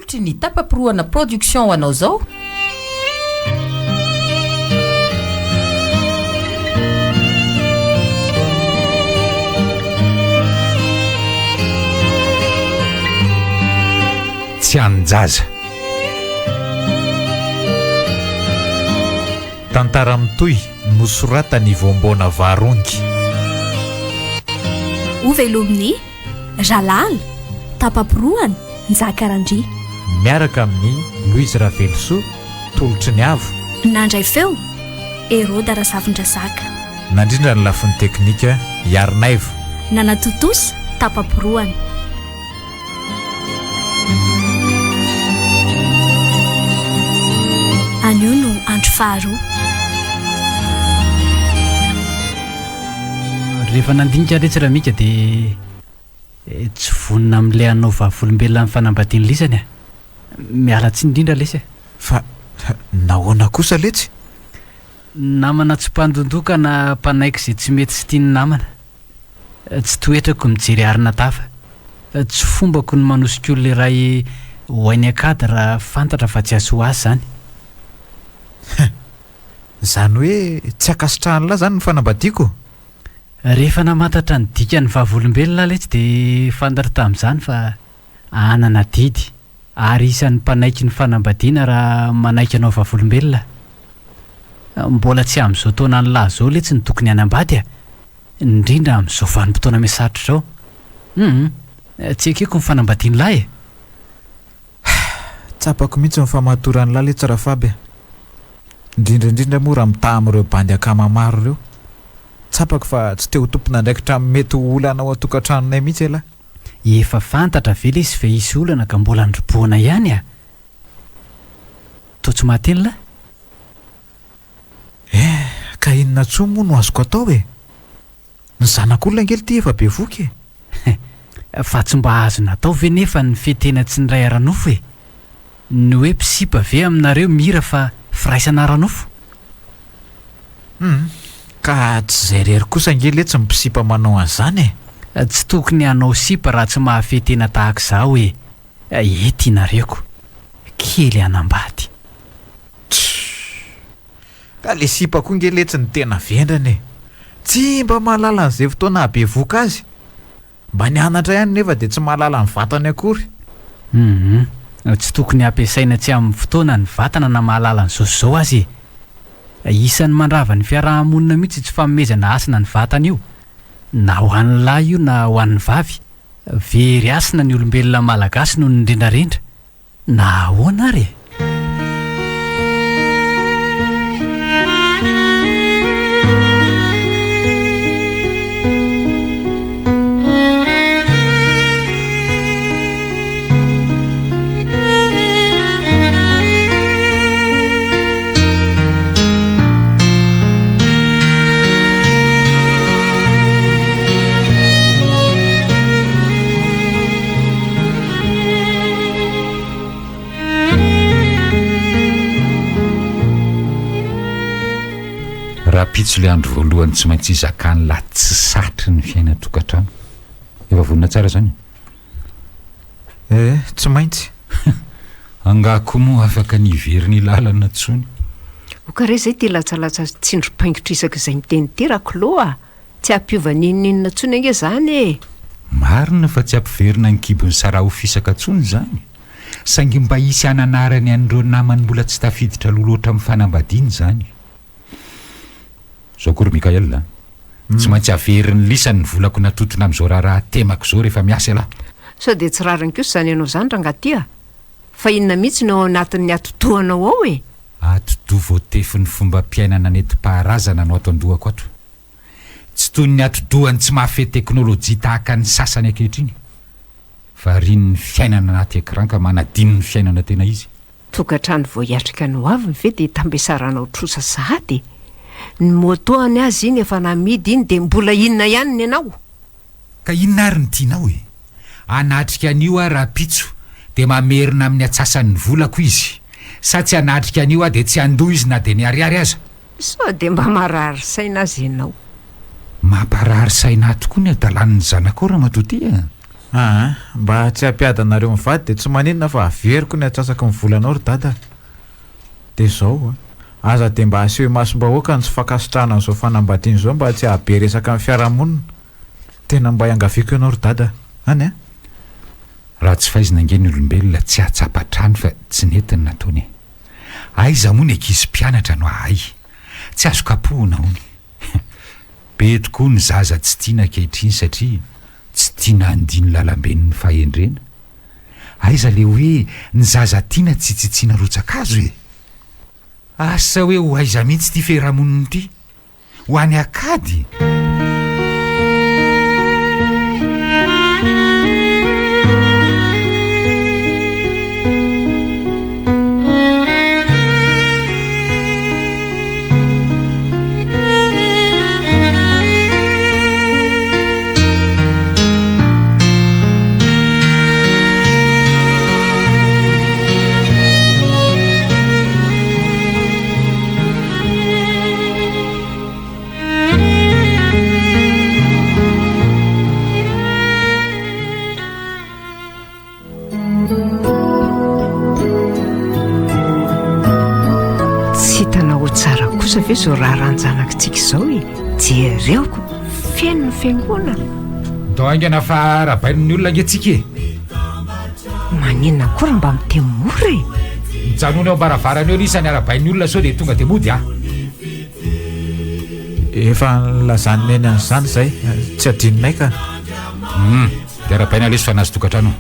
tolotry ny tapapiroana production ho anao zao. Tsy anjaza tantara mitoy nosoratany voambona varongy ovelominy Jalal tapapiroana Njakarandry miaraka amin'ny Louise Ravelso tolotry ny avo nandray feo Hérode Razavindrasaka nandrindra ny lafiny teknika Yarnaivo nanatotosa tapapiroana anio no andro faharoa. Rehefa nandinika rehetra raha mika dia tsy vonina amin'ilay anao vavolombelona amin'ny fanambadiany lisany miala tsy indrindra lesy fa nahoana kosa letsy namana tsy mpandondoka na mpanaiky izay tsy mety sy tiany namana tsy toetrako mijery arina tafa tsy fombako ny manosika olona iray hoainy akady raha fantatra fa tsy aso azy zany. Zany hoe tsy akasitrahany lahy zany ny fanambadiako. Rehefa namantatra ny dikany vavolombelona letsy dia fantatra tamin'izany fa anana didy ary isan'ny mpanaiky ny fanambadiana raha manaiky anao vavolombelona. Mbola tsy amin'izao taona ny lahy zao letsy ny tokony hanambady indrindra amin'izao vanim-potoana misarotra zao. Tsy ekeko ny fanambadiany lahy tsapako mihitsy ny famatoran'ny lahy letsy Rafaby. Indrindraindrindra moa raha mitaha amin'ireo bandy akama maro ireo. Tsapako fa tsy teo tompona ndraikitra mety olana ao atokantranonay mihitsy ela. Efa fantatra ve ilay izy fa hisy olana ka mbola androboana ihany toa tsy mahateny lahy. Ka inona tsoa moa no azoko atao ny zanak'olona angely ty efa be voky fa tsy mba azo natao ve nefa ny fetena tsy ny ray aranofo ny hoe misipa ve aminareo mira fa firaisana aranofo. Ka tsy zay rery kosa angely tsy mipisipa manao an'izany tsy tokony hanao sipa raha tsy mahafetena tahaka izao ety nareko kely hanambady. Ka le sipa koa angely tsy ny tena vendrany tsy mba mahalala an'izay fotoana habe voka azy mba nianatra ihany nefa dia tsy mahalala ny vatany akory. Tsy tokony hampiasaina tsy amin'ny fotoana ny vatana na mahalala ny zao azy. Isan'ny mandrava ny fiarahamonina mihitsy tsy fanomezana asina ny vatana io na ho an'ny lahy io na ho an'ny vavy. Very asina ny olombelona malagasy noho ny indrindrarindra na ahoana ary. Rapitso le andro voalohany tsy maintsy izakany la tsy satry ny fiaina tokantrano. Efa vonina tsara zany. Tsy maintsy. Angako moa afaka niveriny lalana tsony. Okare zay ty latsalatsa tsindro-paingitra isaka izay miteny ty rakoloa tsy ampiova ninina tsony ange zany Marina fa tsy ampiverina ny kibony sara ho fisaka tsony zany. Saingy mba hisy ananarany an'ireo namany mbola tsy tafiditra loloatra amin'ny fanambadiany zany. Zao kory Mikael tsy maintsy averiny lisany volako natotona amin'izao raha temako zao rehefa miasa lahy. Sao dia tsy rariny kosa zany ianao zany rangatia fa inona mihitsy no anatin'ny atotoanao ao Atodo voatefy ny fomba mpiainana nentim-paharazana no ato andohako ato. Tsy toy ny atodohany tsy mahafehy teknôlôjia tahaka ny sasany ankehitriny fa riny ny fiainana anaty écran ka manadino ny fiainana tena izy. Tokantrano vao hiatrika no avy ve dia tambesaranao trosa sahady ny motoany azy iny efa namidy iny dia mbola inona ihany ny anao. Ka inona ary ny tianao anatrika an'io Rapitso dia mamerina amin'ny atsasan'ny volako izy sa tsy anatrika an'io dia tsy andoha izy na dia niariary aza. Sao dia mba marary saina azy ianao. Mamparary saina tokoa ny adalan'ny zanako raha matoty mba tsy hampiadanareo mivady de tsy maninona fa averiko ny atsasaky mivolanao ry dada de zao aza de mba aseho masom-bahoaka ny tsy fakasitrahana n'izao fanambadiany zao mba tsy hahabe resaka amin'ny fiarahamonina tena mba iangaviako ianao ry dada any a raha tsy fahaizina ange ny olombelona tsy hatsapatrany fa tsy netiny nataony aiza moa ny ankizy mpianatra no ahay tsy azo kapohina hony be tokoa ny zaza tsy tiana ankehitriny satria tsy tiana andiny lalamben'ny fahendrena aiza le hoe ny zaza tiana tsy tsitsiana rotsakazo e asa hoe ho aiza mihitsy ty fiarahamoniny ity ho any akady ve zao raha ranjanakitsika izao e jereoko fiainony fiangona dao aingana fa rahabain'ny olona angentsika e maninona koa raha mba mitemora e mijanony ao ambaravarany eo risany arabain'ny olona sao de tonga de mody efa nylazany meny an'izany zay tsy adininay ka de arabaina leso fa nazy tokantrano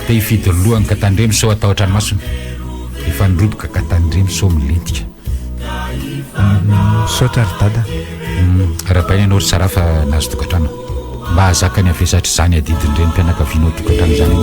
te hifidy lohany ka tandremo sao atao an-tranomasony efa niroboka ka tandremo sao milentika saotra ry dada arabaina ianao ry sara fa nazo tokantrano mba hazakany avesatra zany adidin'ireny mpianakavianao tokantrano zany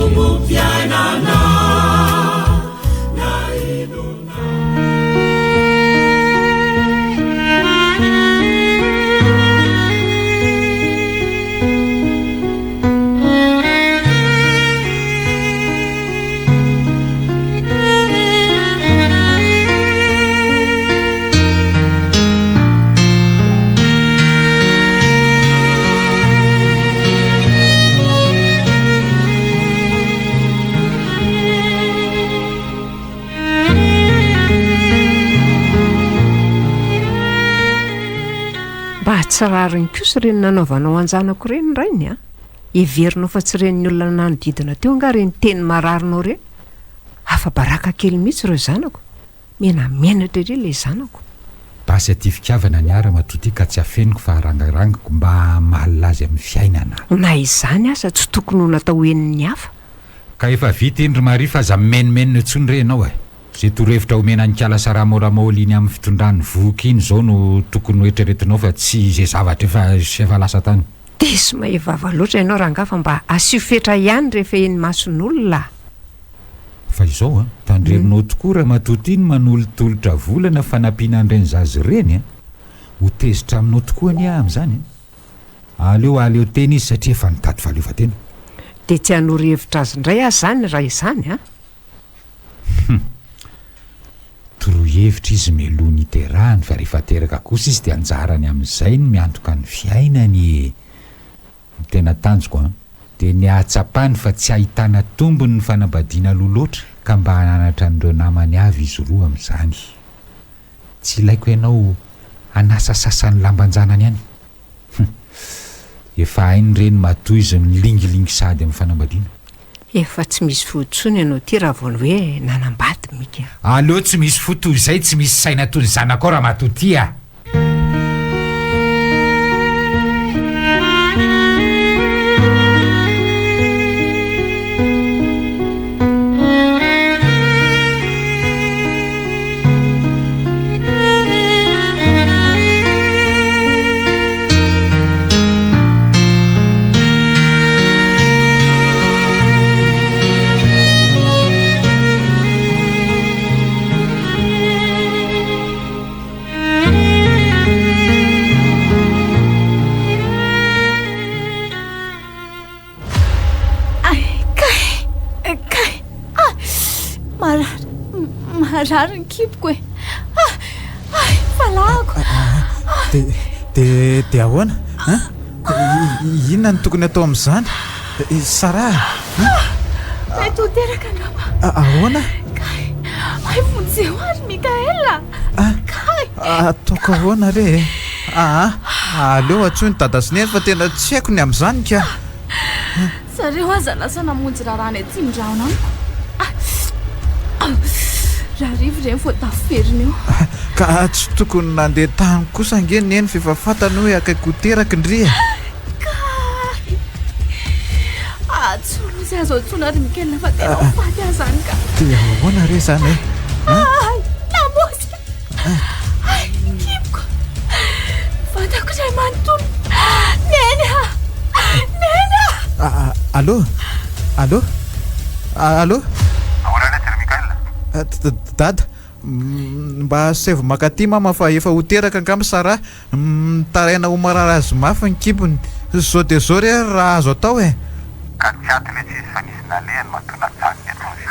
tsarariny kosa reny nanaovanao anjanako reny rainy a everinao fa tsy ren'ny olona nanodidina teo nga reny teny mararinao reny afa baraka kely mihitsy reo zanako mena menatra ire le zanako basy aty fikavana ny ara matoty ka tsy afeniko fa harangarangako mba mahalazy amin'ny fiainana na izany asa tsy tokony ho natao eniny hafa ka efa vita indry mari fa aza mimenimenina ntsony renao e zay torohevitra homena nikala saramoramaholo iny amin'ny fitondrany voky iny zao no tokony hoetreretinao fa tsy zay zavatra efa lasa tany de sy mahevava loatra ianao rangafa mba asiofetra ihany rehefa eny mason'olona fa izao tandreminao tokoa raha matoty iny manolotolotra volana fanampiana an'ireny zazy reny ho tezitra aminao tokoa ny amin'izany aleo tena izy satria efa nitady fahaleovatena de tsy hanoro hevitra azy indray azy zany raha izany torohevitra izy meloha ny terahany fa rehefa teraka kosa izy de anjarany amin'izay ny miantoka ny fiainany tena tanjoko de ny ahatsapany fa tsy ahitana tombony ny fanambadiana aloha loatra ka mba hananatra n'ireo namany avy izy roa amin'izany tsy ilaiko ianao anasa sasany lambanjanany ihany efa hainy reny matoy izy milingilingy sady amin'ny fanambadiana efa tsy misy fototsony ianao ty raha vao ny hoe nanambady mika aleo tsy misy fotoy izay tsy misy saina toy ny zanako raha matoty marary ny kipoko e falako de ahoana inona ny tokony atao amin'izany Sara Mety ho teraka angamba. ahoana Kay, ay vonjeo ary Mikaela. Kay. ataoko ahoana re aleo atsony dada sy neny fa tena tsy haiko ny amin'izany ka Zareo aza lasa namonjy raharaha aty mindraona amiko. Raha rivo ireny vao taferiny eo. ka tsy tokony nandeha tany kosa nge neny fefa fantany hoe akaiko teraka indria Atsolo izay azo antsoina ary Mikaela fa tena ho faty azany ka. dia ahoana re zany Ay, namosika. Ay, kiboko. Fantako izay manontolo. Nena. Nena. Allô allô allô ahoana le tsary Mikaela dada mba sevo makaty mama fa efa ho teraka angamy Sara taraina ho marara azy mafy ny kibony zao dia zao re raha azo atao ka tsy aty le tsisy fa nisy nalehany matona tsany ny atony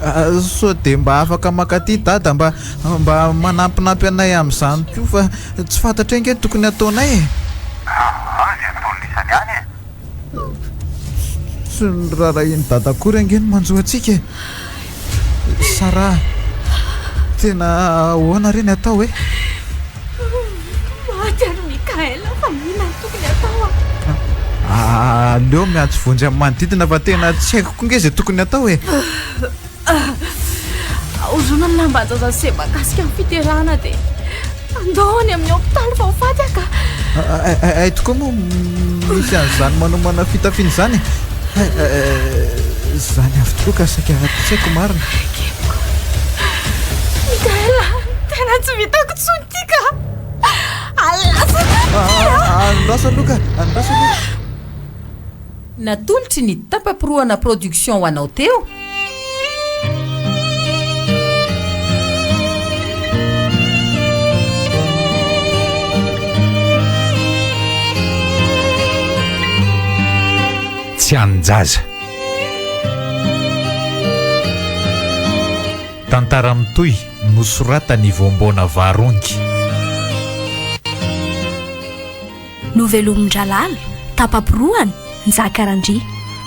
eny so dia mba afaka makaty dada mba manampinampy anay amin'izany ko fa tsy fantatra nge tokony ataonay zay ataony isany any sy ny raharaha iny dada akory ange no manjo atsika Sara tena ahoana reny atao Maty ary Mikaela fa mihina tokony atao aleo miantso vonjy amin'ny manodidina fa tena tsy haiko koa nge zay tokony atao Ozona ny lambanjaza se makasika amin'ny fiterahana dia andohany amin'ny hôpitaly fa ho faty aka. ay tokoa moa misy an'izany manomana fitafiana izany zany avy tokoa ka saika tsy haiko marina Mikaela, tena tsy vitako tsony ty ka. andrasa aloha natolotry ny tapapiroana production ho anao teo tsy anjaza tantara mitoy nosoratany voambona varongy novelomin-dralala tapapiroany njakarandria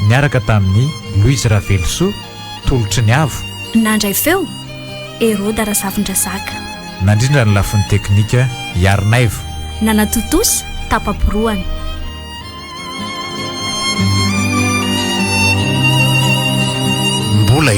miaraka tamin'ny Louise Ravelso tolotry ny avo nandray feo Erôda Razavindrasaka nandrindra ny lafiny teknika Yarnaivo nanatotosy tapapiroany mbola